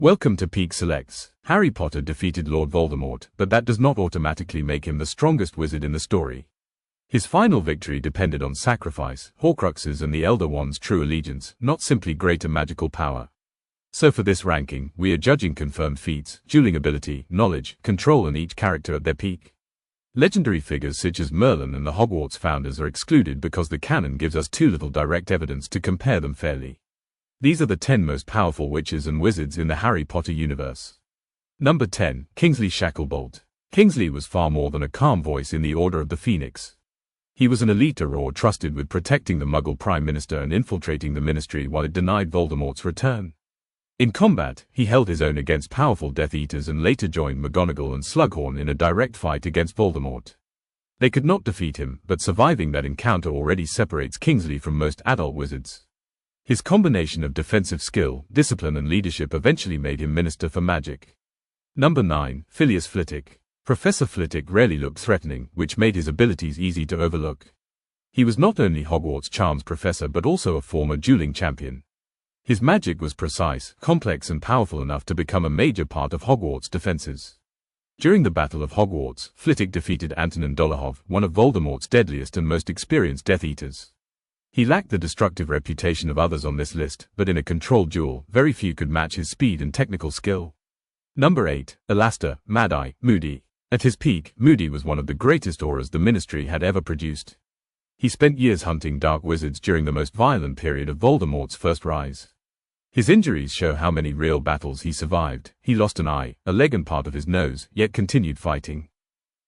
Welcome to Peak Selects. Harry Potter defeated Lord Voldemort, but that does not automatically make him the strongest wizard in the story. His final victory depended on sacrifice, Horcruxes and the Elder Wand's true allegiance, not simply greater magical power. So for this ranking, we are judging confirmed feats, dueling ability, knowledge, control and each character at their peak. Legendary figures such as Merlin and the Hogwarts founders are excluded because the canon gives us too little direct evidence to compare them fairly. These are the 10 most powerful witches and wizards in the Harry Potter universe. Number 10. Kingsley Shacklebolt. Kingsley was far more than a calm voice in the Order of the Phoenix. He was an elite Auror trusted with protecting the Muggle Prime Minister and infiltrating the Ministry while it denied Voldemort's return. In combat, he held his own against powerful Death Eaters and later joined McGonagall and Slughorn in a direct fight against Voldemort. They could not defeat him, but surviving that encounter already separates Kingsley from most adult wizards. His combination of defensive skill, discipline and leadership eventually made him Minister for Magic. Number 9. Filius Flitwick. Professor Flitwick rarely looked threatening, which made his abilities easy to overlook. He was not only Hogwarts Charms Professor but also a former dueling champion. His magic was precise, complex and powerful enough to become a major part of Hogwarts' defenses. During the Battle of Hogwarts, Flitwick defeated Antonin Dolohov, one of Voldemort's deadliest and most experienced Death Eaters. He lacked the destructive reputation of others on this list, but in a controlled duel, very few could match his speed and technical skill. Number 8. Alastor, Mad-Eye, Moody. At his peak, Moody was one of the greatest Aurors the Ministry had ever produced. He spent years hunting dark wizards during the most violent period of Voldemort's first rise. His injuries show how many real battles he survived. He lost an eye, a leg and part of his nose, yet continued fighting.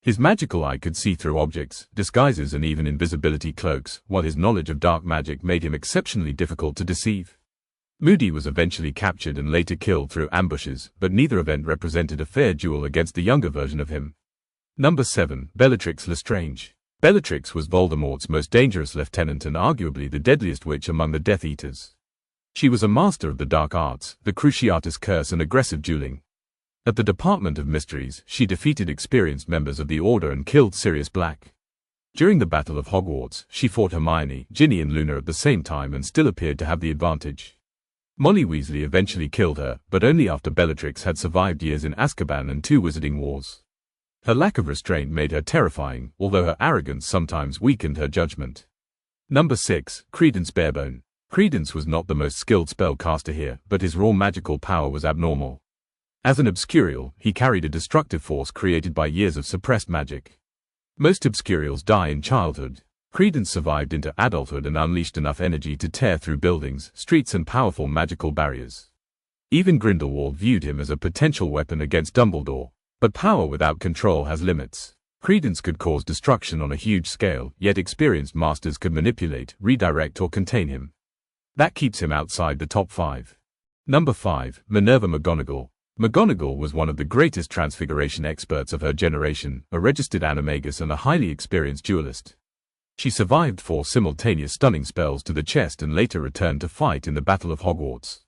His magical eye could see through objects, disguises and even invisibility cloaks, while his knowledge of dark magic made him exceptionally difficult to deceive. Moody was eventually captured and later killed through ambushes, but neither event represented a fair duel against the younger version of him. Number 7. Bellatrix Lestrange. Bellatrix was Voldemort's most dangerous lieutenant and arguably the deadliest witch among the Death Eaters. She was a master of the dark arts, the Cruciatus Curse and aggressive dueling. At the Department of Mysteries, she defeated experienced members of the Order and killed Sirius Black. During the Battle of Hogwarts, she fought Hermione, Ginny and Luna at the same time and still appeared to have the advantage. Molly Weasley eventually killed her, but only after Bellatrix had survived years in Azkaban and 2 wizarding wars. Her lack of restraint made her terrifying, although her arrogance sometimes weakened her judgment. Number 6. Credence Barebone. Credence was not the most skilled spellcaster here, but his raw magical power was abnormal. As an Obscurial, he carried a destructive force created by years of suppressed magic. Most Obscurials die in childhood. Credence survived into adulthood and unleashed enough energy to tear through buildings, streets and powerful magical barriers. Even Grindelwald viewed him as a potential weapon against Dumbledore. But power without control has limits. Credence could cause destruction on a huge scale, yet experienced masters could manipulate, redirect or contain him. That keeps him outside the top 5. Number 5. Minerva McGonagall. McGonagall was one of the greatest transfiguration experts of her generation, a registered animagus and a highly experienced duelist. She survived 4 simultaneous stunning spells to the chest and later returned to fight in the Battle of Hogwarts.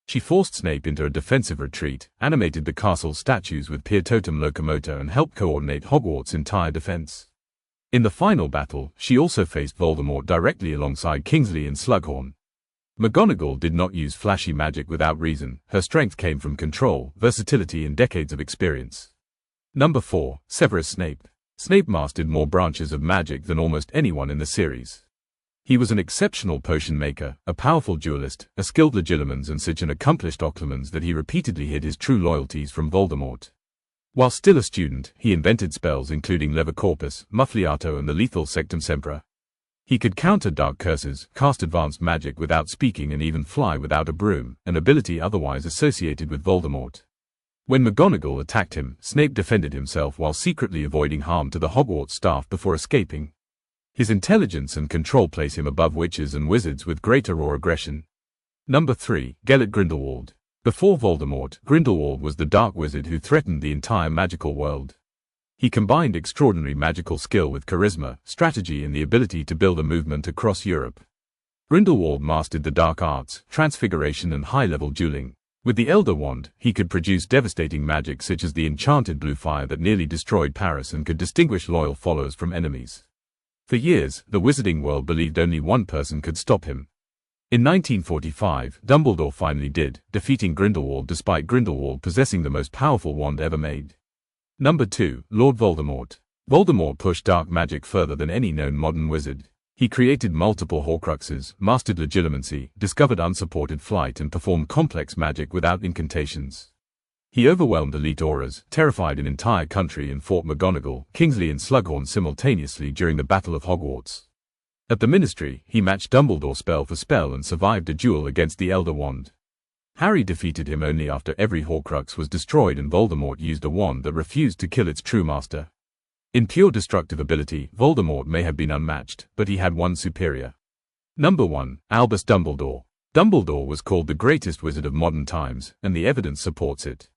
She forced Snape into a defensive retreat, animated the castle's statues with Pier Totem Locomotor and helped coordinate Hogwarts' entire defense. In the final battle, she also faced Voldemort directly alongside Kingsley and Slughorn. McGonagall did not use flashy magic without reason. Her strength came from control, versatility and decades of experience. Number 4. Severus Snape. Snape mastered more branches of magic than almost anyone in the series. He was an exceptional potion maker, a powerful duelist, a skilled legilimens and such an accomplished occlumens that he repeatedly hid his true loyalties from Voldemort. While still a student, he invented spells including Levicorpus, Muffliato and the lethal Sectum Sempra. He could counter dark curses, cast advanced magic without speaking and even fly without a broom, an ability otherwise associated with Voldemort. When McGonagall attacked him, Snape defended himself while secretly avoiding harm to the Hogwarts staff before escaping. His intelligence and control place him above witches and wizards with greater raw aggression. Number 3. Gellert Grindelwald. Before Voldemort, Grindelwald was the dark wizard who threatened the entire magical world. He combined extraordinary magical skill with charisma, strategy and the ability to build a movement across Europe. Grindelwald mastered the dark arts, transfiguration and high-level dueling. With the Elder Wand, he could produce devastating magic such as the enchanted blue fire that nearly destroyed Paris and could distinguish loyal followers from enemies. For years, the wizarding world believed only one person could stop him. In 1945, Dumbledore finally did, defeating Grindelwald despite Grindelwald possessing the most powerful wand ever made. Number 2. Lord Voldemort. Voldemort pushed dark magic further than any known modern wizard. He created multiple Horcruxes, mastered legilimency, discovered unsupported flight and performed complex magic without incantations. He overwhelmed elite Aurors, terrified an entire country and fought McGonagall, Kingsley and Slughorn simultaneously during the Battle of Hogwarts. At the Ministry, he matched Dumbledore spell for spell and survived a duel against the Elder Wand. Harry defeated him only after every Horcrux was destroyed and Voldemort used a wand that refused to kill its true master. In pure destructive ability, Voldemort may have been unmatched, but he had one superior. Number 1. Albus Dumbledore. Dumbledore was called the greatest wizard of modern times, and the evidence supports it.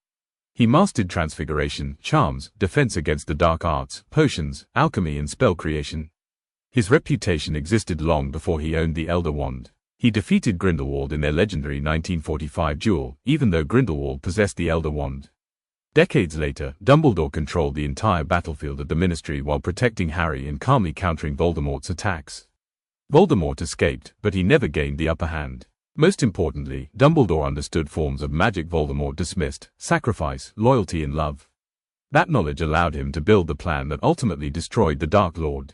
He mastered transfiguration, charms, defense against the dark arts, potions, alchemy and spell creation. His reputation existed long before he owned the Elder Wand. He defeated Grindelwald in their legendary 1945 duel, even though Grindelwald possessed the Elder Wand. Decades later, Dumbledore controlled the entire battlefield of the Ministry while protecting Harry and calmly countering Voldemort's attacks. Voldemort escaped, but he never gained the upper hand. Most importantly, Dumbledore understood forms of magic Voldemort dismissed: sacrifice, loyalty and love. That knowledge allowed him to build the plan that ultimately destroyed the Dark Lord.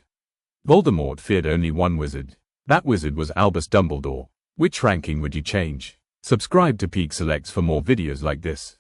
Voldemort feared only one wizard. That wizard was Albus Dumbledore. Which ranking would you change? Subscribe to Peak Selects for more videos like this.